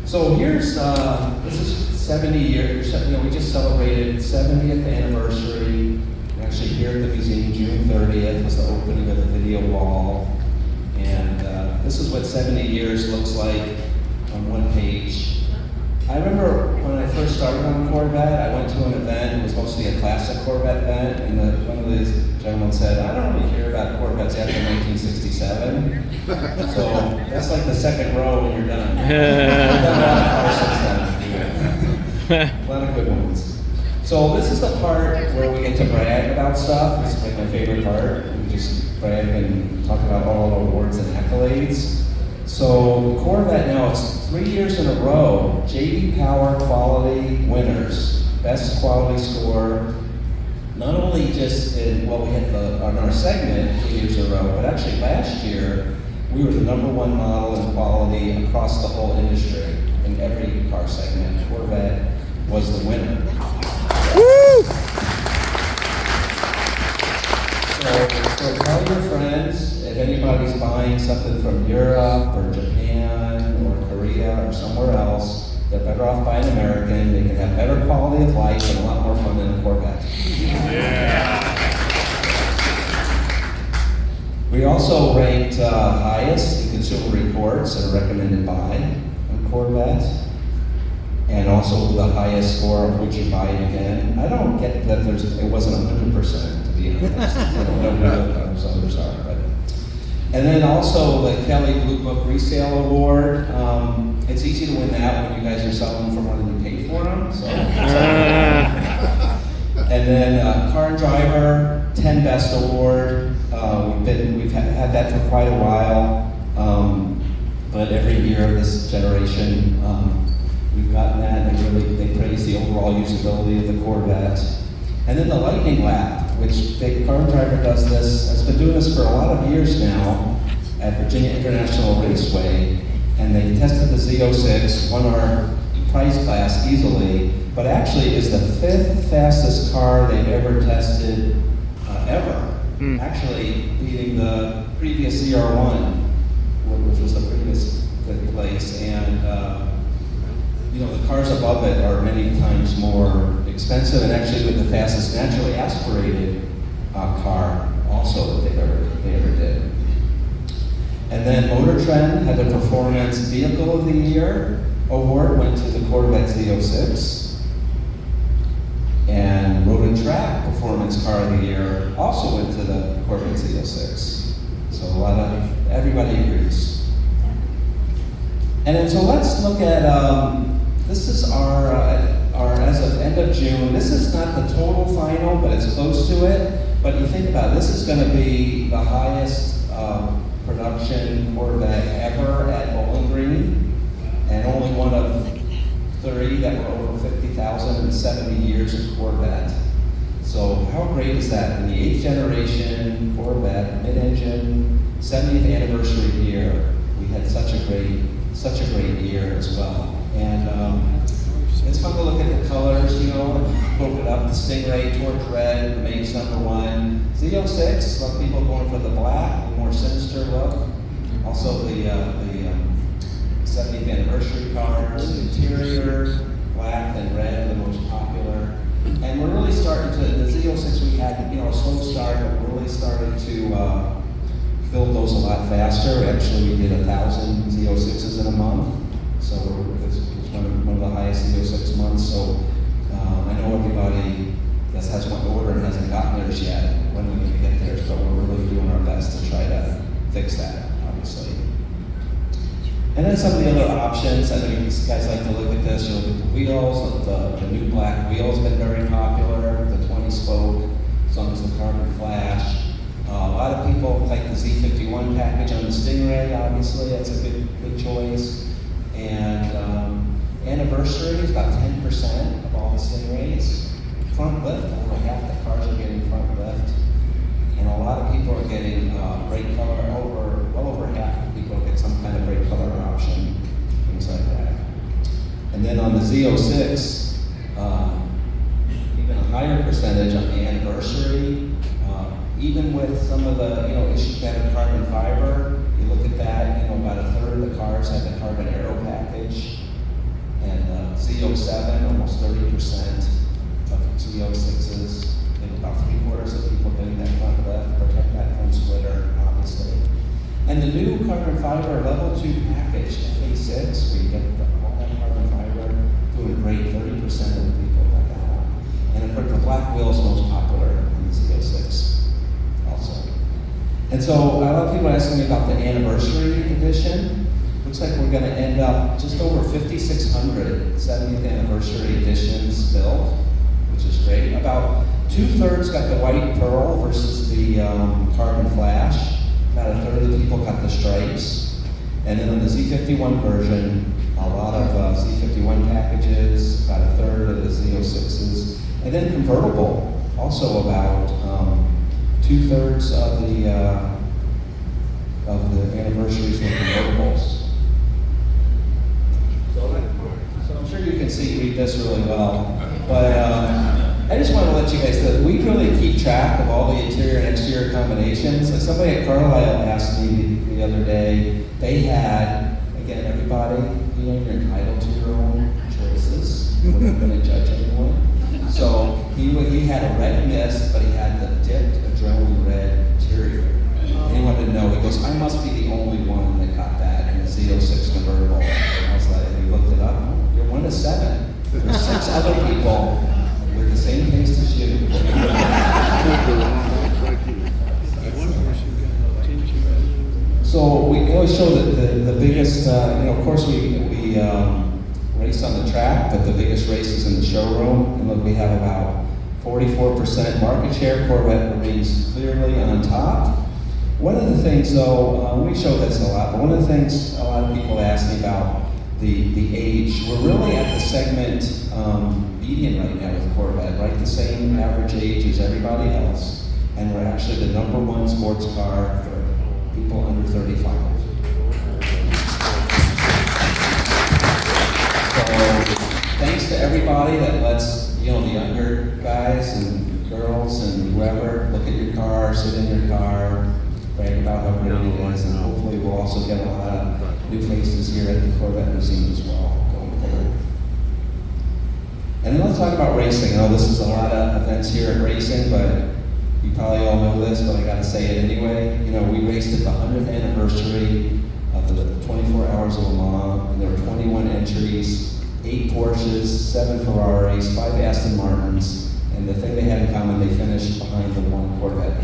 So here's, this is 70 years, we just celebrated 70th anniversary. Actually here at the museum, June 30th was the opening of the video wall. And this is what 70 years looks like on one page. I remember when I first started on Corvette, I went to an event, it was mostly a classic Corvette event, and one of these gentlemen said, I don't really care about Corvettes after 1967. So that's like the second row when you're done. I've done a lot of cars since then. A lot of good ones. So this is the part where we get to brag about stuff. This is like my favorite part. We just brag and talk about all awards and accolades. So Corvette now, it's 3 years in a row, J.D. Power quality winners, best quality score, not only just in, well, we had on our segment 3 years in a row, but actually last year, we were the #1 model in quality across the whole industry. In every car segment, Corvette was the winner. Woo! So tell your friends, if anybody's buying something from Europe or Japan or Korea or somewhere else, they're better off buying American. They can have better quality of life and a lot more fun than a Corvette. Yeah. We also ranked highest in Consumer Reports that are recommended buy on Corvette, and also the highest score of would you buy it again. I don't get that it wasn't 100%, to be honest. I don't know some others are, but. And then also the Kelly Blue Book Resale Award. It's easy to win that when you guys are selling them for more than you paid for them. So. And then Car and Driver 10 Best Award. We've had that for quite a while, but every year this generation we've gotten that, and they praise the overall usability of the Corvette. And then the Lightning Lap, which Car and Driver does this, has been doing this for a lot of years now at Virginia International Raceway, and they tested the Z06, won our prize class easily, but actually is the 5th fastest car they've ever tested, ever. Actually beating the previous ZR1, which was the previous 5th place, and the cars above it are many times more expensive, and actually with the fastest naturally aspirated car also that they ever did. And then Motor Trend had the Performance Vehicle of the Year award, went to the Corvette Z06. And Road and Track Performance Car of the Year also went to the Corvette Z06. So everybody agrees. And then so let's look at, this is our as of end of June, this is not the total final, but it's close to it. But you think about it, this is going to be the highest production Corvette ever at Bowling Green, and only one of 30 that were over 50,000 in 70 years of Corvette. So how great is that? In the 8th generation Corvette, mid-engine, 70th anniversary year, we had such a great year as well. And it's fun to look at the colors, broke it up. The Stingray, Torch Red remains #1. Z06, a lot of people going for the black, a more sinister look. Also the 70th anniversary cars, interior, black and red, the most popular. And we're really starting to, the Z06 we had, a slow start, but we're really starting to build those a lot faster. Actually, we did 1,000 Z06s in a month. So it's one of the highest Z06 months. So I know everybody that has one order and hasn't gotten theirs yet. When are we going to get theirs? But we're really doing our best to try to fix that, obviously. And then some of the other options, I know you guys like to look at this, you look at the wheels, the new black wheels have been very popular, the 20-spoke, as long as the carbon flash. A lot of people like the Z51 package on the Stingray, obviously, that's a good choice. And anniversary is about 10% of all the Stingrays. Front lift, over half the cars are getting front lift. And a lot of people are getting brake color, well over half of people get some kind of brake color option, things like that. And then on the Z06, even a higher percentage on the anniversary, even with some of the, issue cabinet carbon fiber, you look at that, about a third of the cars have the carbon aero package. Z07, almost 30% of Z06s, and about 3/4 of people getting that front left, protect that front splitter, obviously. And the new carbon fiber level 2 package, FA6, where you get all that carbon fiber, doing great, 30% of the people got that one. And of course, the black wheel is most popular on the Z06 also. And so a lot of people are asking me about the anniversary edition. Looks like we're going to end up just over 5,600 70th anniversary editions built, which is great. About 2/3 got the white pearl versus the carbon flash. About 1/3 of the people got the stripes. And then on the Z51 version, a lot of Z51 packages, about 1/3 of the Z06s. And then convertible, also about 2/3 of the anniversaries were convertibles. So I'm sure you can read this really well, but I just want to let you guys know that we really keep track of all the interior and exterior combinations. Like somebody at Carlisle asked me the other day, they had, again, everybody, you're entitled to your own choices. We're not going to judge anyone. So he had a red mist, but he had the dipped adrenaline red interior. And he wanted to know, he goes, I must be the only one that got that in the Z06 convertible. And I was like, we looked it up, you're 1 of 7. There's 6 other people with the same taste as you. So we always show that the biggest, of course we race on the track, but the biggest race is in the showroom. And look, we have about 44% market share. Corvette remains clearly on top. One of the things though, we show this a lot, but one of the things a lot of people ask me about the age, we're really at the segment median right now with Corvette, right? The same average age as everybody else. And we're actually the #1 sports car for people under 35. So thanks to everybody that lets, the younger guys and girls and whoever look at your car, sit in your car, brag about how great it is, and hopefully we'll also get a lot of new faces here at the Corvette Museum as well going forward. And then let's talk about racing. I know this is a lot of events here at racing, but you probably all know this, but I gotta say it anyway. We raced at the 100th anniversary of the 24 Hours of Le Mans, and there were 21 entries, 8 Porsches, 7 Ferraris, 5 Aston Martins, and the thing they had in common, they finished behind the 1 Corvette.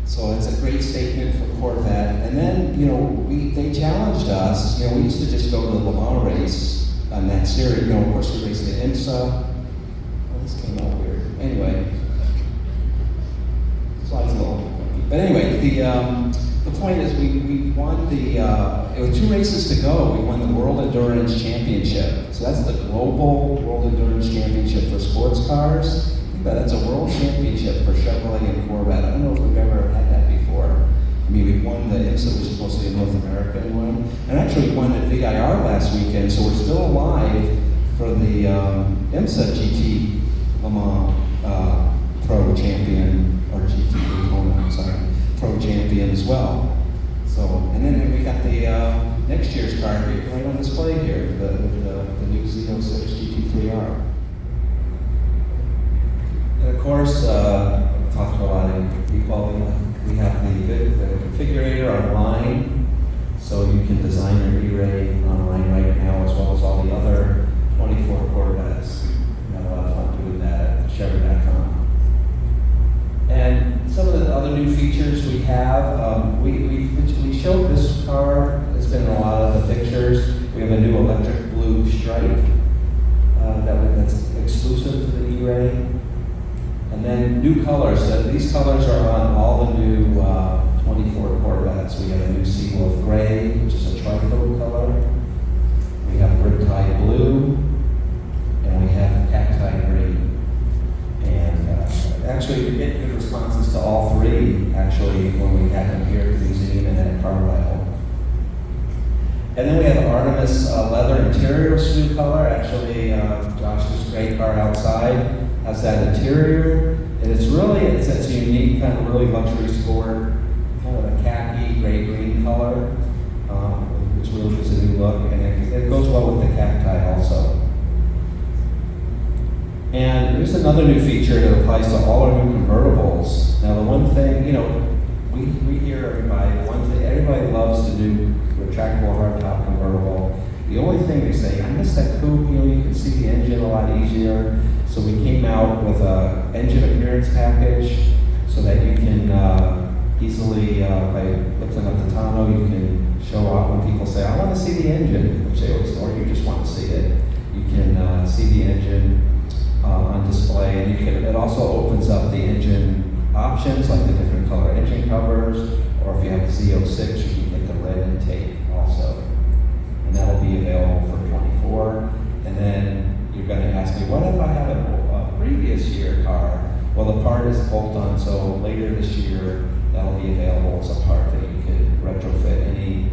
So it's a great statement for Corvette. And then, they challenged us. We used to just go to the Le Mans race on that series. Of course, we raced the IMSA. Oh, this came out weird. Anyway, slides a little funky. But anyway, the point is we won it was 2 races to go. We won the World Endurance Championship. So that's the global World Endurance Championship for sports cars. That's a world championship for Chevrolet and Corvette. I don't know if we've ever had that before. We won the IMSA, which is mostly a North American one. And actually we won at VIR last weekend, so we're still alive for the IMSA GT Le Mans Pro Champion, or GT Daytona, Pro Champion as well. So, and then we got the next year's car right on display here, the new Z06 GT3R. And of course, talked a lot of people. We have the configurator online, so you can design your E-Ray online right now, as well as all the other 24 Corvettes. We have a lot of fun doing that at Chevy.com. And some of the other new features we have, we showed this car. It's been in a lot of the pictures. We have a new electric blue stripe that's exclusive to the E-Ray. And then new colors. So these colors are on all the new 24 Corvettes. We have a new sea wolf gray, which is a tricoat color. We have riptide blue, and we have cacti green. And actually, we get good responses to all 3. Actually, when we had them here at the museum and at Carlisle. And then we have Artemis leather interior new color. Actually, Josh's great car outside has that interior, and it's a unique kind of really luxury sport, kind of a khaki gray green color, which really gives a new look, and it goes well with the cacti also. And here's another new feature that applies to all our new convertibles. Now the one thing, you know, we hear everybody, the one thing, everybody loves the new retractable hardtop convertible. The only thing they say, I miss that coupe, you know, you can see the engine a lot easier. So we came out with a engine appearance package so that you can easily, by lifting up the tonneau, you can show up when people say, I want to see the engine, which they always, or you just want to see it. You can see the engine on display, and you can, it also opens up the engine options, like the different color engine covers, or if you have the Z06, you can get the red intake also. And that'll be available for 24. And then you're going to ask me, what if I have a previous year car? Well, the part is bolt-on, so later this year, that'll be available as a part that you could retrofit any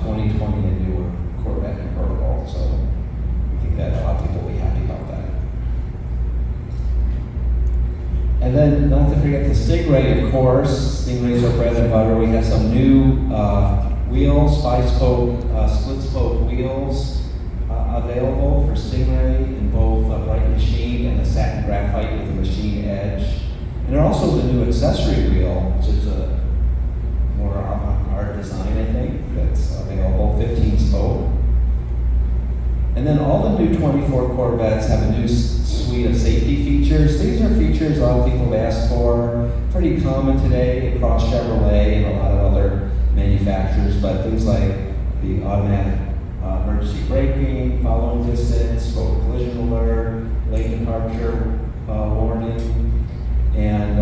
2020 and newer Corvette convertible. So we think that a lot of people will be happy about that. And then, not to forget the Stingray, of course. Stingrays are bread and butter. We have some new wheels, 5-spoke, split-spoke wheels available for Stingray in both a bright machine and a satin graphite with a machine edge. And there are also the new accessory wheel, which is a more avant-garde design, I think, that's available, 15-spoke. And then all the new 24 Corvettes have a new suite of safety features. These are features a lot of people have asked for, pretty common today across Chevrolet and a lot of other manufacturers, but things like the automatic emergency braking, following distance, road collision alert, lane departure warning, and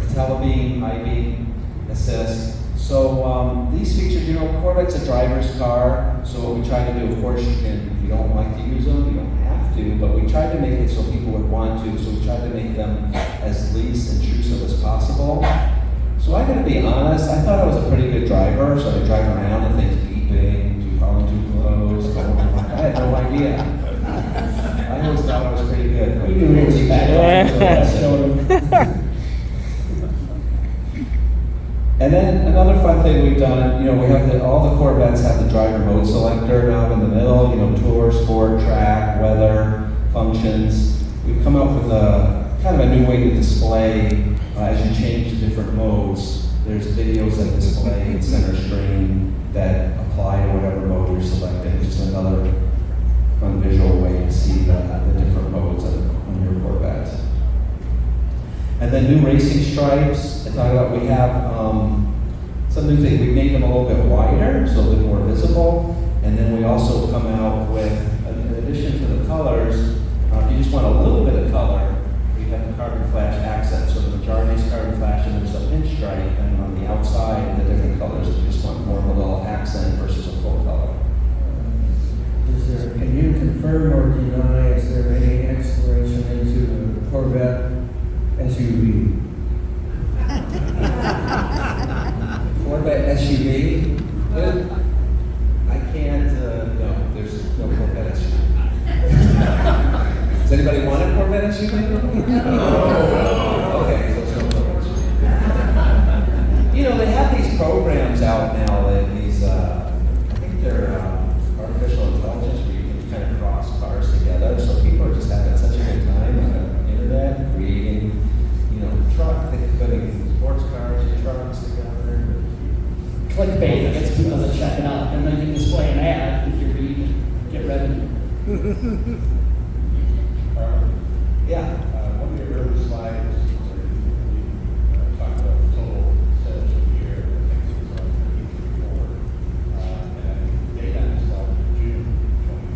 telebeam, high beam assist. So these features, you know, Corvette's a driver's car, so what we try to do, of course, you can, if you don't like to use them, you don't have to, but we tried to make it so people would want to, so we tried to make them as least intrusive as possible. So I gotta be honest, I thought I was a pretty good driver, so I drive around and things beeping, following too close, I had no idea. I always thought I was pretty good. We knew it was bad. And then another fun thing we've done, you know, we have all the Corvettes have the driver mode selector now in the middle, you know, tour, sport, track, weather, functions. We've come up with a kind of a new way to display as you change to different modes. There's videos that display in center screen that apply to whatever mode you're selecting. Just another fun visual way to see the different modes on your Corvette. And then new racing stripes. I talked about we have some new things. We made them a little bit wider, so they're more visible. And then we also come out with, in addition to the colors, if you just want a little bit of color, we have the carbon flash accent. So the majority is carbon flash, and there's a pinstripe, and on the outside, the different colors, if you just want more of a little accent versus a full color. Can you confirm or deny, is there any exploration into the Corvette SUV? Corvette SUV? I can't, no, there's no Corvette SUV. Does anybody want a Corvette SUV? No. Okay, so it's no Corvette SUV. You know, they have these programs out now, that these, I think they're artificial intelligence, where you can kind of cross cars together, so people are just having such a good time on the internet, creating, you know, putting sports cars and trucks together. Clickbait that gets people to check it out, and then you display an ad if you read, get revenue. Yeah. One of your early slides, you talked about the total sales of the year, I think it was on 34, and I think the date on this slide was June 23.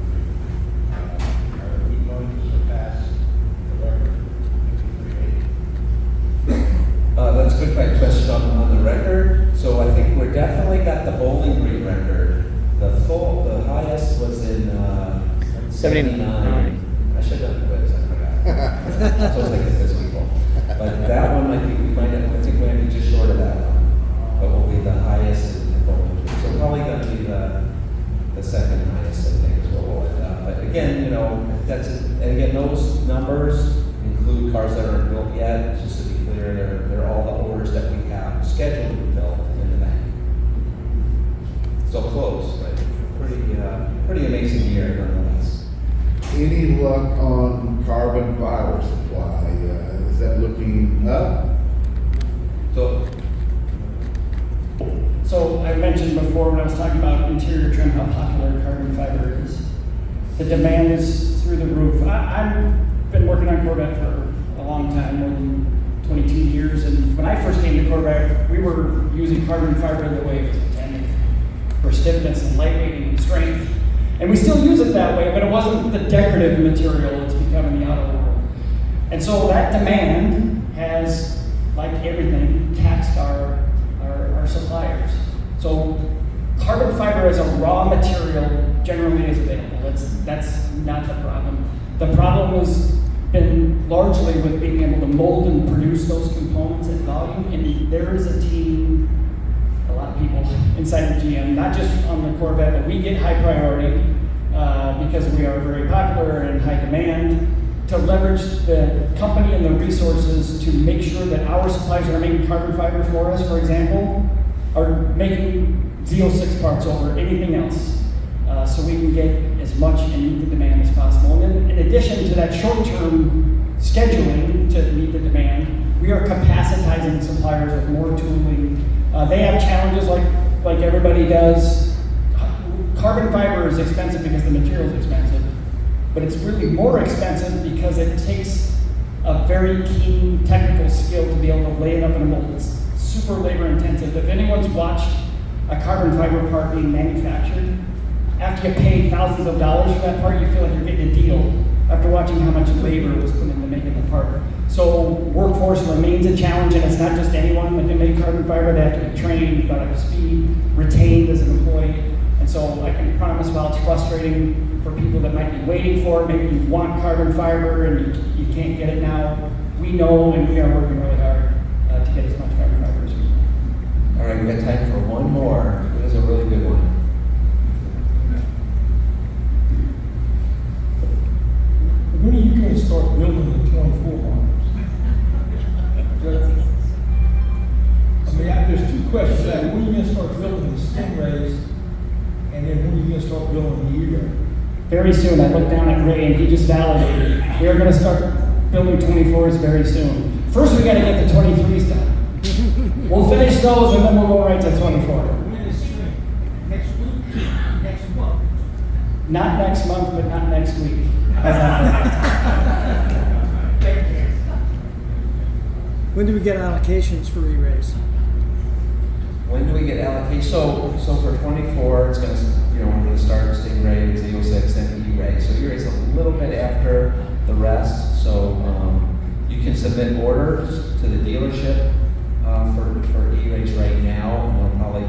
Are we going to surpass the record of 53.8? That's a good question on the record. So I think we're definitely got the Bowling Green record. The highest was in 79. I should have done the quiz, I forgot. So I was thinking this people. But that one might be, I think we might be just short of that one. But we'll be the highest in Bowling Green. So probably going to be the second highest, I think, is what we'll end up. But again, you know, that's it. And again, those numbers include cars that aren't built yet. Just to be clear, they're all the orders that we have scheduled to be built in the bank. pretty amazing year nonetheless. Any luck on carbon fiber supply? Is that looking up? So I mentioned before when I was talking about interior trim how popular carbon fiber is. The demand is through the roof. I've been working on Corvette for a long time, more than 22 years, and when I first came to Corvette, we were using carbon fiber the way it was intended for stiffness and lightweighting and strength. And we still use it that way, but it wasn't the decorative material it's become in the auto world. And so that demand has, like everything, taxed our suppliers. So carbon fiber as a raw material generally is available. That's not the problem. The problem has been largely with being able to mold and produce those components at volume. And there is a team, a lot of people inside the GM, not just on the Corvette, but we get high priority because we are very popular and high demand, to leverage the company and the resources to make sure that our suppliers that are making carbon fiber for us, for example, are making Z06 parts over anything else, so we can get as much and meet the demand as possible. And then in addition to that short-term scheduling to meet the demand, we are capacitizing suppliers with more tooling. They have challenges like everybody does. Carbon fiber is expensive because the material is expensive, but it's really more expensive because it takes a very keen technical skill to be able to lay it up in a mold. It's super labor intensive. If anyone's watched a carbon fiber part being manufactured, after you pay thousands of dollars for that part, you feel like you're getting a deal after watching how much labor was put into making the part. So workforce remains a challenge, and it's not just anyone that can make carbon fiber. They have to be trained, got up to speed, retained as an employee. And so I can promise, while it's frustrating for people that might be waiting for it, maybe you want carbon fiber and you can't get it now, we know and we are working really hard to get as much carbon fiber as we can. All right, we got time for one more. It was a really good one. When are you going to start building the 24 models? I mean, there's two questions. When are you going to start building the Stingrays? And then when are you going to start building the E-Ray? Very soon. I looked down at Ray and he just validated it. We are going to start building 24s very soon. First, we got to get the 23s done. We'll finish those and then we'll go right to 24. When is spring? Next week? Next month? Not next month, but not next week. How's that? When do we get allocations for E-Rays? When do we get allocation? So for 24, it's going to, we're going to start Stingray, Z06, then E-Ray. So E-Ray is a little bit after the rest. So you can submit orders to the dealership for E-Rays right now, and they'll probably